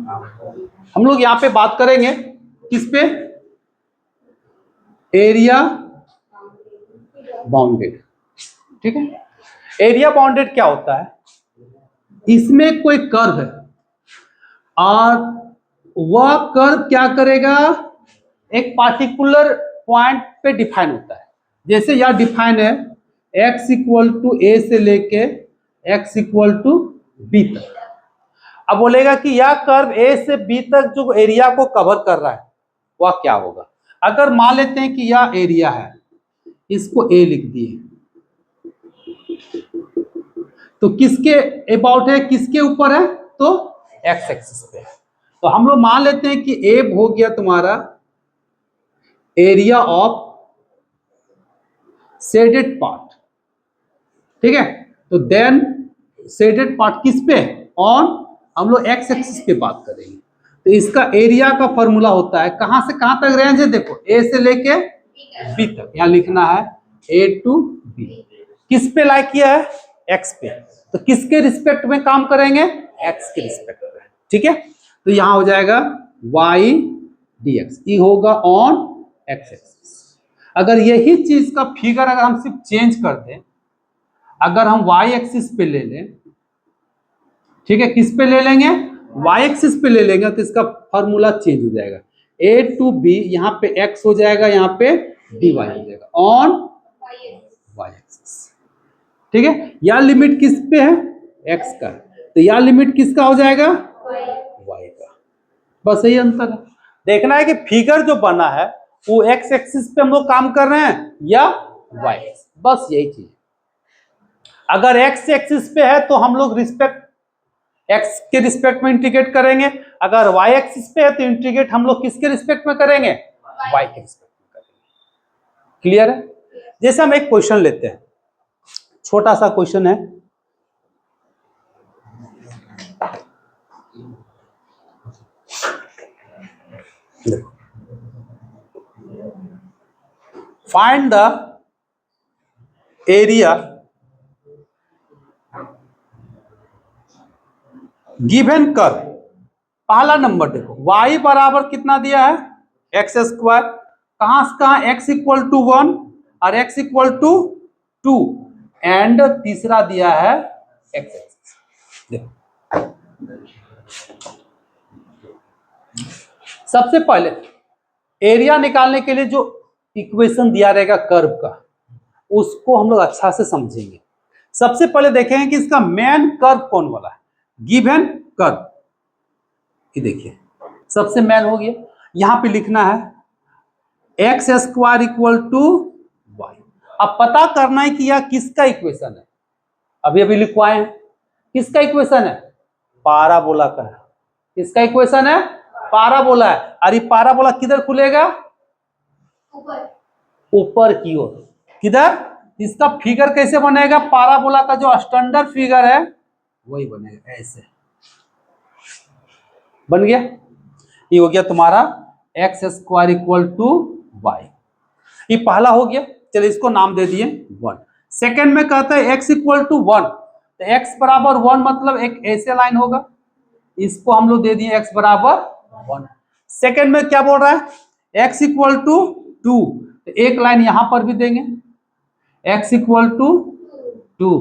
हम लोग यहाँ पे बात करेंगे किस पे, एरिया बाउंडेड। ठीक है, एरिया बाउंडेड क्या होता है, इसमें कोई कर्व है और वह कर्व क्या करेगा, एक पार्टिकुलर पॉइंट पे डिफाइन होता है। जैसे यह डिफाइन है x इक्वल टू ए से लेके x इक्वल टू बी तक। अब बोलेगा कि यह कर्व ए से बी तक जो एरिया को कवर कर रहा है वह क्या होगा। अगर मान लेते हैं कि यह एरिया है, इसको ए लिख दिए, तो किसके अबाउट है, किसके ऊपर है, तो एक्स एक्सिस पे है। तो हम लोग मान लेते हैं कि ए हो गया तुम्हारा एरिया ऑफ शेडेड पार्ट। ठीक है, तो देन शेडेड पार्ट किस पे, ऑन, हम लोग एक्स एक्सिस पे बात करेंगे। तो इसका एरिया का फॉर्मूला होता है, कहां से कहां तक रेंज है, देखो ए से लेके बी तक, यहां लिखना है ए टू बी। किस पे लाई किया है, एक्स पे, तो किसके रिस्पेक्ट में काम करेंगे, एक्स के रिस्पेक्ट में। ठीक है, तो यहां हो जाएगा वाई डी एक्स, ये होगा ऑन एक्स एक्सिस। अगर यही चीज का फिगर अगर हम सिर्फ चेंज कर दें, अगर हम वाई एक्सिस पे ले लें, ठीक है, किस पे ले लेंगे, वाई एक्सिस पे ले लेंगे, तो इसका फॉर्मूला चेंज हो जाएगा, ए टू बी, यहाँ पे एक्स हो जाएगा, यहाँ पे डी वाई हो जाएगा ऑन वाई एक्सिस। ठीक है, यह लिमिट किस पे है, एक्स का, तो यह लिमिट किसका हो जाएगा, वाई का। बस यही अंतर है, देखना है कि फिगर जो बना है वो एक्स एक्सिस पे हम लोग काम कर रहे हैं या वाई एक्सिस, बस यही चीज। अगर एक्स एक्सिस पे है तो हम लोग रिस्पेक्ट एक्स के रिस्पेक्ट में इंटीग्रेट करेंगे, अगर वाई एक्सिस पे है तो इंटीग्रेट हम लोग किसके रिस्पेक्ट में करेंगे, वाई के रिस्पेक्ट में करेंगे। क्लियर है। जैसे हम एक क्वेश्चन लेते हैं, छोटा सा क्वेश्चन है, find the area given curve. पहला नंबर देखो, y बराबर कितना दिया है, एक्स स्क्वायर, कहां से कहां, x इक्वल टू 1 और x इक्वल टू 2, एंड तीसरा दिया है x एक्सिस। देखो सबसे पहले एरिया निकालने के लिए जो इक्वेशन दिया रहेगा कर्व का, उसको हम लोग अच्छा से समझेंगे। सबसे पहले देखेंगे कि इसका मेन कर्व कौन वाला है, गिवन कर्व। ये देखिए सबसे मेन हो गया, यहां पे लिखना है x square equal to y. अब पता करना है कि यह किसका इक्वेशन है, अभी अभी लिखवाए हैं, किसका इक्वेशन है, पाराबोला का है। किसका इक्वेशन है, पाराबोला है। और ये पाराबोला किधर खुलेगा, ऊपर की ओर। किधर, इसका फिगर कैसे बनेगा, पाराबोला का जो स्टैंडर्ड फिगर है वही बनेगा, ऐसे बन गया। ये हो गया तुम्हारा x square equal to y, ये पहला हो गया। चलिए इसको नाम दे दिए 1। सेकेंड में कहता है एक्स इक्वल टू 1, तो एक्स बराबर 1 मतलब एक ऐसे लाइन होगा, इसको हम लोग दे दिए एक्स बराबर 1। सेकेंड में क्या बोल रहा है, एक्स इक्वल टू 2, तो एक लाइन यहां पर भी देंगे एक्स इक्वल टू 2।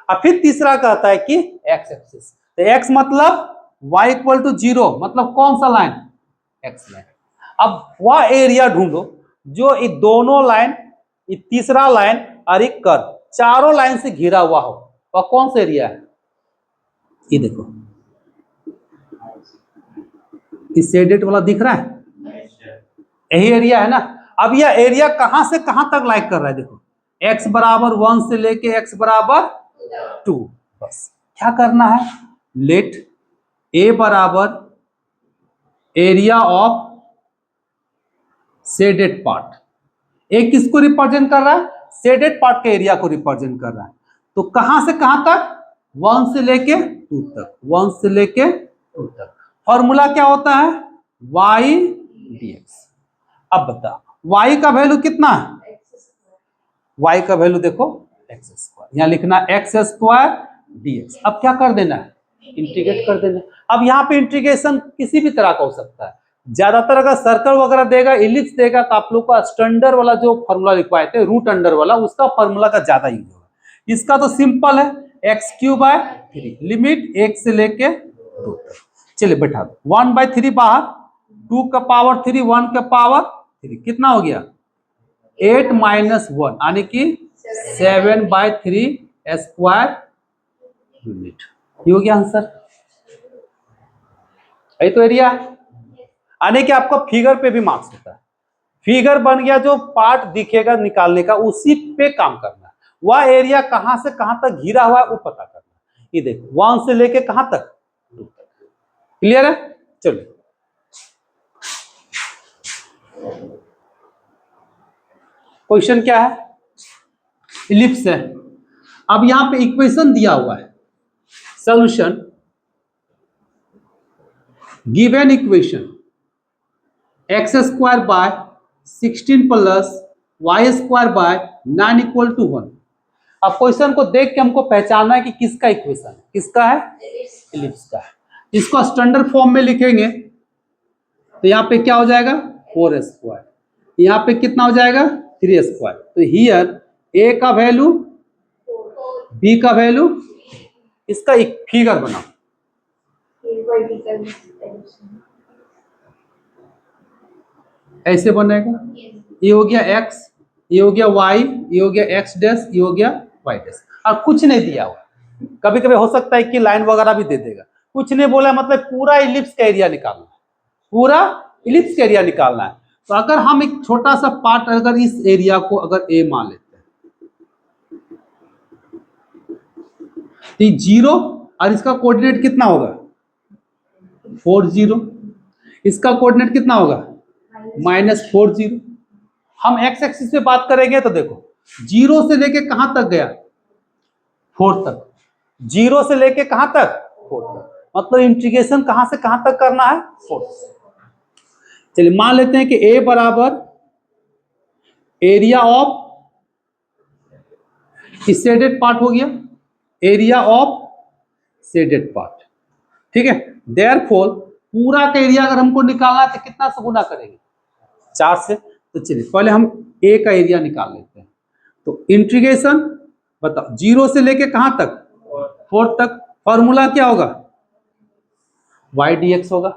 अब फिर तीसरा कहता है कि एक्स एक्सिस, तो एक्स मतलब y इक्वल टू 0, मतलब कौन सा लाइन, एक्स लाइन। अब वह एरिया ढूंढो जो ये दोनों लाइन, ये तीसरा लाइन और एक कर्व, चारों लाइन से घिरा हुआ हो, वह कौन सा एरिया है। ये देखो इस शेडेड वाला दिख रहा है, यही एरिया है ना। अब यह एरिया कहां से कहां तक लाइक कर रहा है, देखो x बराबर 1 से लेके x बराबर 2। बस क्या करना है, लेट a बराबर एरिया ऑफ शेडेड पार्ट, ए किसको रिप्रेजेंट कर रहा है, शेडेड पार्ट के एरिया को रिप्रेजेंट कर रहा है। तो कहां से कहां तक, 1 से लेके 2 तक, 1 से लेके 2 तक। फॉर्मूला क्या होता है, y dx। अब बता y का वैल्यू कितना है, y का वैल्यू देखो एक्स स्क्वायर, यहां लिखना एक्स स्क्वायर dx। अब क्या कर देना है, इंटीग्रेट कर देना। अब यहाँ पे इंटीग्रेशन किसी भी तरह का हो सकता है, ज्यादातर अगर सर्कल वगैरह देगा, इलिप्स देगा, तो आप लोग का स्टैंडर्ड वाला जो फॉर्मूला लिखवाए थे रूट अंडर वाला, उसका फॉर्मूला का ज्यादा यूज होगा। इसका तो सिंपल है, x³ लिमिट 1 से लेके 2 तक। चलिए बैठा दो, 1/3 बाहर, 2 का पावर 3, 1 का पावर 3, कितना हो गया 8 - 1 यानी कि 7/3 स्क्वायर यूनिट। ये हो गया आंसर। यही तो एरिया है। यानी कि आपको फिगर पे भी मार्क्स होता है, फिगर बन गया, जो पार्ट दिखेगा निकालने का उसी पे काम करना है। वह एरिया कहां से कहां तक घिरा हुआ है वो पता करना है। ये देखो 1 से लेके कहां तक 2 तक। क्लियर है? चलिए क्वेश्चन क्या है, इलिप्स है। अब यहां पे इक्वेशन दिया हुआ है, solution given equation x² by 16 plus y² by 9 = 1। अब क्वेश्चन को देख के हमको पहचानना है कि किसका इक्वेशन है, किसका है, इलिप्स का है। इसको स्टैंडर्ड फॉर्म में लिखेंगे तो यहाँ पे क्या हो जाएगा 4², यहाँ पे कितना हो जाएगा 3²। तो हियर a का वैल्यू, b का वैल्यू, इसका एक फिगर बनाओ। ऐसे बनेगा, ये हो गया x, ये हो गया y, ये हो गया x डैश, ये हो गया y डैश। और कुछ नहीं दिया हुआ, कभी कभी हो सकता है कि लाइन वगैरह भी दे देगा, कुछ नहीं बोला, मतलब पूरा इलिप्स का एरिया निकालना है, पूरा इलिप्स का एरिया निकालना है। तो अगर हम एक छोटा सा पार्ट, अगर इस एरिया को अगर a मान लेते हैं, तो 0 और इसका कोऑर्डिनेट कितना होगा 40, इसका कोऑर्डिनेट कितना होगा -40। हम x एक्सिस पे बात करेंगे तो देखो 0 से लेके कहां तक गया 4 तक, 0 से लेके कहां तक 4 तक, मतलब इंटीग्रेशन कहां से कहां तक करना है 4 से। चलिए मान लेते हैं कि a बराबर एरिया ऑफ शेडेड पार्ट हो गया, एरिया ऑफ शेडेड पार्ट, ठीक है। देयरफॉर पूरा का एरिया अगर हमको निकालना है तो कितना से गुना करेंगे 4 से। तो चलिए पहले हम a का एरिया निकाल लेते हैं। तो इंटीग्रेशन बताओ 0 से लेके कहां तक 4 तक, फॉर्मूला क्या होगा y dx होगा,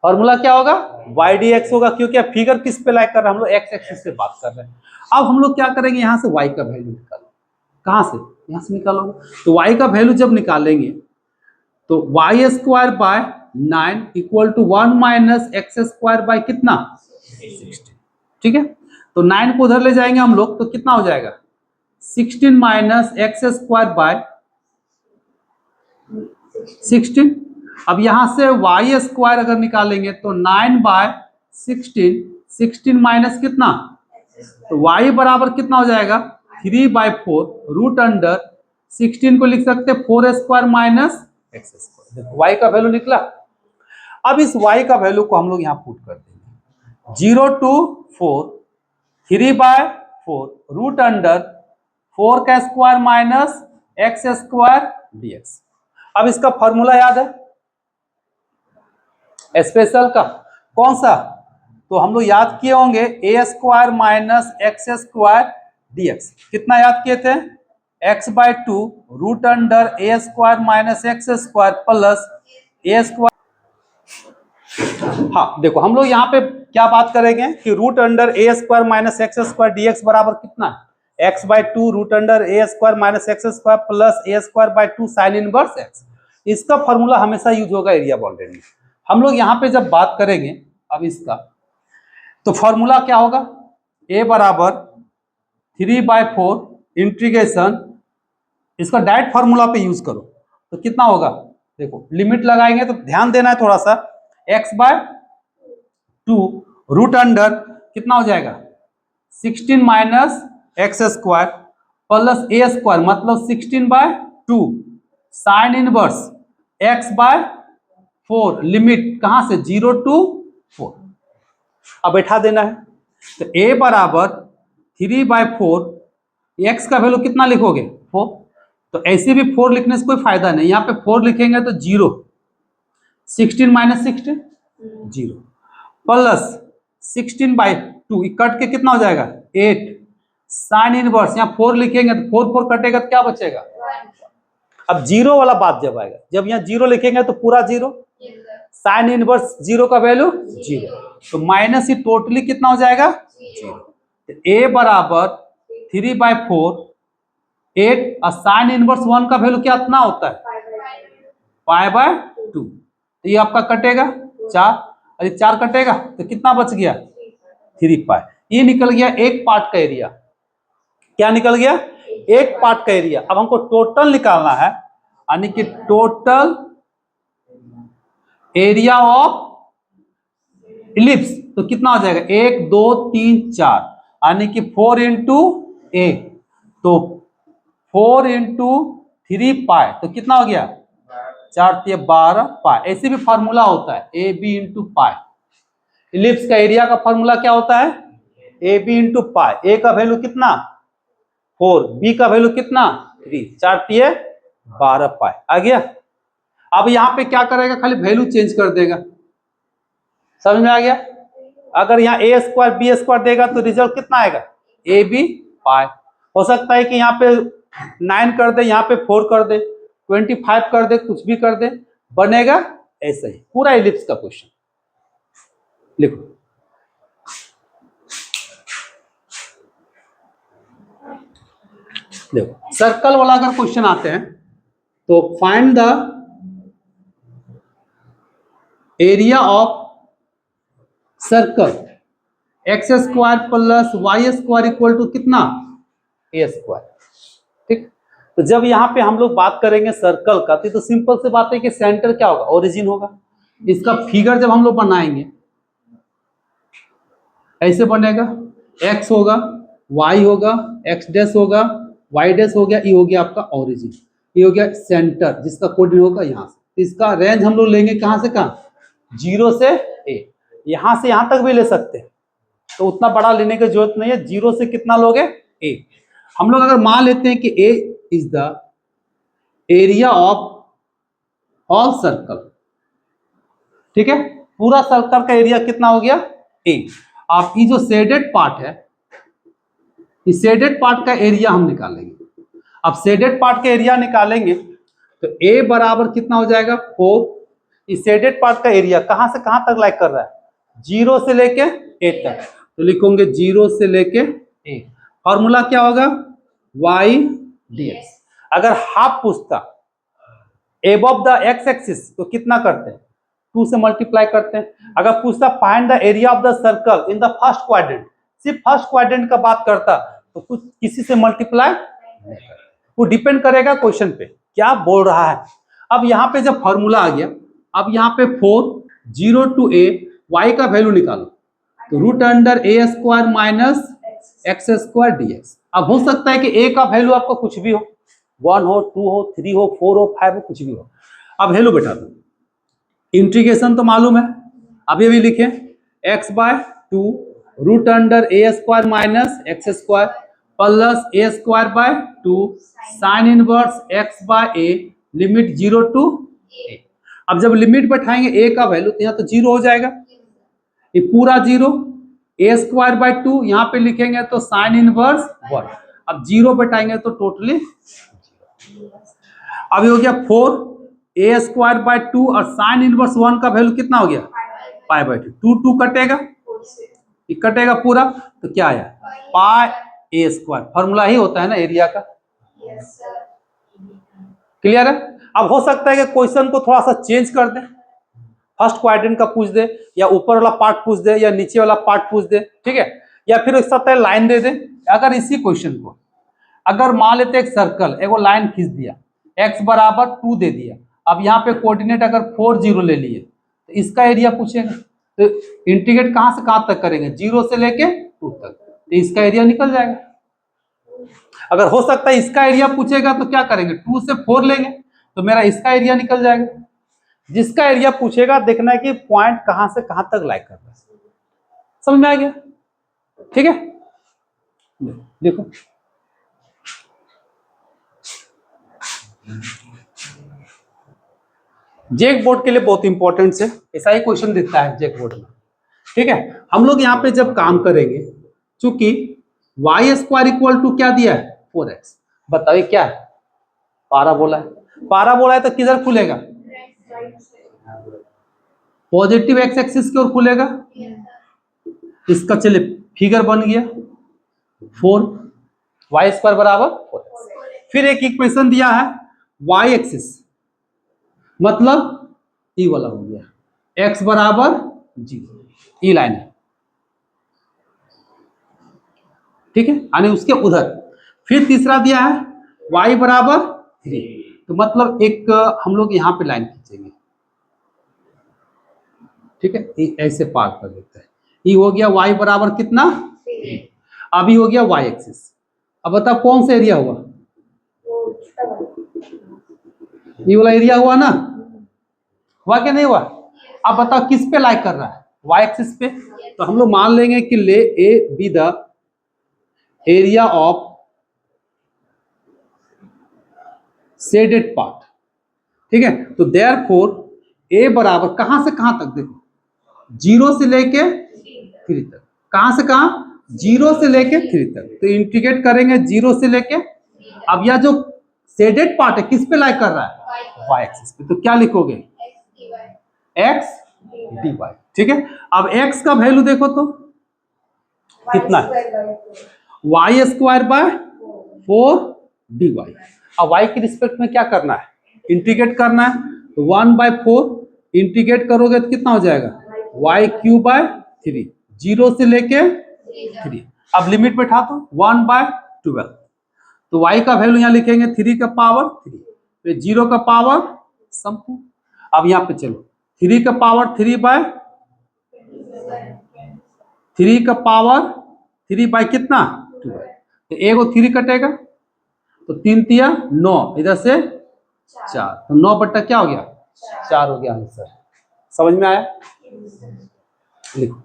फॉर्मूला क्या होगा y dx होगा, क्योंकि अब फिगर किस पे लाइक कर रहे हैं, हम लोग x एक्सिस से बात कर रहे हैं। अब हम लोग क्या करेंगे, यहां से y का वैल्यू निकालो, कहां से, यहां से निकालोगे। तो y का वैल्यू जब निकालेंगे तो y² बाय 9 = 1 - x² बाय कितना 16, ठीक है। तो 9 को उधर ले जाएंगे हम लोग तो कितना हो जाएगा 16 - x² बाय 16। अब यहां से y² अगर निकालेंगे तो 9/16, 16 माइनस कितना, तो y बराबर कितना हो जाएगा 3/4 रूट अंडर 16 को लिख सकते 4² माइनस x²। देखो y का वैल्यू निकला। अब इस y का वैल्यू को हम लोग यहां पुट कर देंगे 0 to 4, 3/4 root under 4² minus x² dx। अब इसका फॉर्मूला याद है स्पेशल का, कौन सा, तो हम लोग याद किए होंगे a² माइनस x² dx। कितना याद किए थे x/2 root under a² minus x² plus a²। हाँ देखो हम लोग यहाँ पे क्या बात करेंगे कि root under a² minus x² dx बराबर कितना है x/2 root under a² minus x² plus a²/2 sine inverse x। इसका फॉर्मूला हमेशा यूज होगा एरिया बाउंडेड में। हम लोग यहाँ पे जब बात करेंगे अब इसका, तो फॉर्मूला क्या होगा a बराबर 3/4 इंटीग्रेशन, इसका डायरेक्ट फॉर्मूला पे यूज करो तो कितना होगा, देखो लिमिट लगाएंगे तो ध्यान देना है थोड़ा सा, x/2 रूट अंडर कितना हो जाएगा 16 माइनस x² प्लस a² मतलब 16/2 साइन इनवर्स x/4 लिमिट कहां से 0 to 4। अब बैठा देना है तो a बराबर 3/4, x का वैल्यू कितना लिखोगे 4, तो ऐसे भी 4 लिखने से कोई फायदा नहीं, यहाँ पे 4 लिखेंगे तो 0, 16 माइनस 16 0, प्लस 16/2 कट के कितना हो जाएगा 8, साइन इनवर्स यहाँ 4 लिखेंगे तो 4 4 कटेगा तो क्या बचेगा। अब जीरो वाला बात जब आएगा, जब यहाँ 0 लिखेंगे तो पूरा 0, साइन इनवर्स 0 का वैल्यू 0, तो माइनस ही टोटली कितना हो जाएगा 0। तो a बराबर 3/4 8 और साइन इनवर्स 1 का वैल्यू क्या इतना होता है π/2, तो ये आपका कटेगा 4, और ये 4 कटेगा तो कितना बच गया 3π। ये निकल गया एक पार्ट का एरिया। क्या निकल गया एक पार्ट का एरिया। अब हमको टोटल निकालना है, यानी कि टोटल एरिया ऑफ इलिप्स, तो कितना हो जाएगा 1 2 3 4, यानी कि 4 इंटू ए, तो 4 इंटू 3π, तो कितना हो गया 4 12 π। ऐसे भी फार्मूला होता है A B into pi. Ellipse का एरिया का फार्मूला क्या होता है ए बी इंटू पाई। ए का वैल्यू कितना 4, बी का वैल्यू कितना 3, 4 12 π आ गया। अब यहाँ पे क्या करेगा खाली वैल्यू चेंज कर देगा, समझ में आ गया। अगर यहाँ ए स्क्वायर बी स्क्वायर देगा तो रिजल्ट कितना आएगा ए बी पाई। हो सकता है कि यहाँ पे 9 कर दे, यहाँ पे 4 कर दे, 25 कर दे, कुछ भी कर दे, बनेगा ऐसा ही पूरा इलिप्स का क्वेश्चन। लिखो देखो सर्कल वाला अगर क्वेश्चन आते हैं तो find the area of circle x square plus y square equal to कितना ए स्क्वायर। ठीक, तो जब यहाँ पे हम लोग बात करेंगे सर्कल का तो सिंपल से बात है कि सेंटर क्या होगा ओरिजिन होगा। इसका फिगर जब हम लोग बनाएंगे ऐसे बनेगा, एक्स होगा वाई होगा एक्स डैश होगा वाई डैश हो गया, ये हो गया आपका ओरिजिन, ये हो गया सेंटर जिसका कोऑर्डिनेट होगा यहाँ से। इसका रेंज हम लोग लेंगे कहाँ से कहाँ 0 से a, यहां से यहां तक भी ले सकते हैं, तो उतना बड़ा लेने की जरूरत नहीं है। 0 से कितना लोगे a। हम लोग अगर मान लेते हैं कि a is the area of all circle, ठीक है, पूरा सर्कल का एरिया कितना हो गया a। आप ये जो शेडेड पार्ट है, इस शेडेड पार्ट का एरिया हम निकालेंगे। अब शेडेड पार्ट का एरिया निकालेंगे तो a बराबर कितना हो जाएगा 4। इस शेडेड पार्ट का एरिया कहां से कहां तक लाइक कर रहा है 0 से लेके a तक, तो लिखोगे 0 से लेके a। फॉर्मूला क्या होगा y dx। अगर हाफ पूछता एबव द एक्स एक्सिस तो कितना करते हैं 2 से मल्टीप्लाई करते हैं। अगर पूछता find the area of the circle in the first quadrant, सिर्फ फर्स्ट क्वाड्रेंट का बात करता तो कुछ किसी से मल्टीप्लाई नहीं करता। वो डिपेंड करेगा क्वेश्चन पे क्या बोल रहा है। अब यहाँ पे जब फॉर्मूला आ गया, अब यहाँ पे 4 0 टू a y का वैल्यू निकालो, तो root under A square minus x square dx। अब हो सकता है कि a का वैल्यू आपको कुछ भी हो, 1 हो 2 हो 3 हो 4 हो 5 हो कुछ भी हो। अब वैल्यू बैठा दो, इंटीग्रेशन तो मालूम है, अभी भी लिखे x/2 root under A square minus x square plus A square by 2 sine inverse x/a limit 0 to a। अब जब लिमिट बैठाएंगे a का वैल्यू तो यहाँ तो 0 हो जाएगा, ये पूरा 0, ए स्क्वायर बाय 2 यहाँ पे लिखेंगे तो साइन इनवर्स 1। अब 0 बैठाएंगे तो टोटली अब हो गया 4 ए स्क्वायर बाय 2 और साइन इनवर्स 1 का वैल्यू कितना हो गया π/2, 2 कटेगा, ये कटेगा पूरा, तो क्या आया पाई ए स्क्वायर। फॉर्मूला ही होता है ना एरिया का। क्लियर है। अब हो सकता है कि क्वेश्चन को थोड़ा सा चेंज कर दे, फर्स्ट क्वाड्रेंट का पूछ दे या ऊपर वाला पार्ट पूछ दे या नीचे वाला पार्ट पूछ दे, ठीक है, या फिर इस तरह लाइन दे दे। अगर इसी क्वेश्चन को अगर मान लेते एक सर्कल एगो लाइन खींच दिया, x बराबर 2 दे दिया, अब यहाँ पे कोऑर्डिनेट अगर 4 0 ले लिए तो इसका एरिया पूछेगा, तो इंटीग्रेट कहां से कहां तक करेंगे 0 से लेके 2 तक, तो इसका एरिया निकल जाएगा। अगर हो सकता है इसका एरिया पूछेगा तो क्या करेंगे 2 से 4 लेंगे तो मेरा इसका एरिया निकल जाएगा। जिसका एरिया पूछेगा देखना है कि पॉइंट कहां से कहां तक लाइक कर रहा है। समझ में आ गया, ठीक है। देखो जैक बोर्ड के लिए बहुत इंपॉर्टेंट है, ऐसा ही क्वेश्चन देता है जैक बोर्ड में। ठीक है, हम लोग यहाँ पे जब काम करेंगे, चूंकि वाई स्क्वायर इक्वल टू क्या दिया है 4x, बताइए क्या है, पाराबोला है। पाराबोला है तो किधर खुलेगा, पॉजिटिव एक्स एक्सिस की ओर खुलेगा। इसका चलिए फिगर बन गया 4 वाई स्क्वायर बराबर 4x। फिर एक इक्वेशन दिया है वाई एक्सिस, मतलब ई वाला हो गया, x बराबर 0, ई लाइन है। ठीक है, यानी उसके उधर। फिर तीसरा दिया है y बराबर 3, तो मतलब एक हम लोग यहाँ पे लाइन खींचेंगे। ठीक है, ऐसे पार कर देते हैं। ये हो गया y बराबर कितना, अभी हो गया y एक्सिस। अब बताओ कौन सा एरिया हुआ, ये वाला एरिया हुआ ना, हुआ क्या नहीं हुआ। अब बताओ किस पे लाइक कर रहा है, y एक्सिस पे। तो हम लोग मान लेंगे कि ले A be the area of shaded part. ठीक है, तो देयरफॉर ए बराबर कहां से कहां तक, देखो 0 से लेके 3 तक, कहां से कहां, 0 से लेके 3 तक। तो इंटीग्रेट करेंगे 0 से लेके, अब यह जो शेडेड पार्ट है किस पे लाइक कर रहा है, y एक्सिस पे। तो क्या लिखोगे, x dy। ठीक है, अब x का वैल्यू देखो तो कितना है, y स्क्वायर बाय 4 dy। अब y के रिस्पेक्ट में क्या करना है, इंटीग्रेट करना है। तो 1/4 इंटीग्रेट करोगे तो कितना हो जाएगा, y क्यूब बाय 3, 0 से लेके 3। अब लिमिट बैठा दो 1/12, तो y का वैल्यू यहाँ लिखेंगे 3 का पावर 3, तो 0 का पावर समथिंग। अब यहाँ पे चलो 3 का पावर 3 का पावर 3 बाय कितना 2, तो एक 3 कटेगा, तो 3 तिया 9, इधर से 4, तो 9 बट्टा क्या हो गया 4 हो गया आंसर। समझ में आया, लिखो।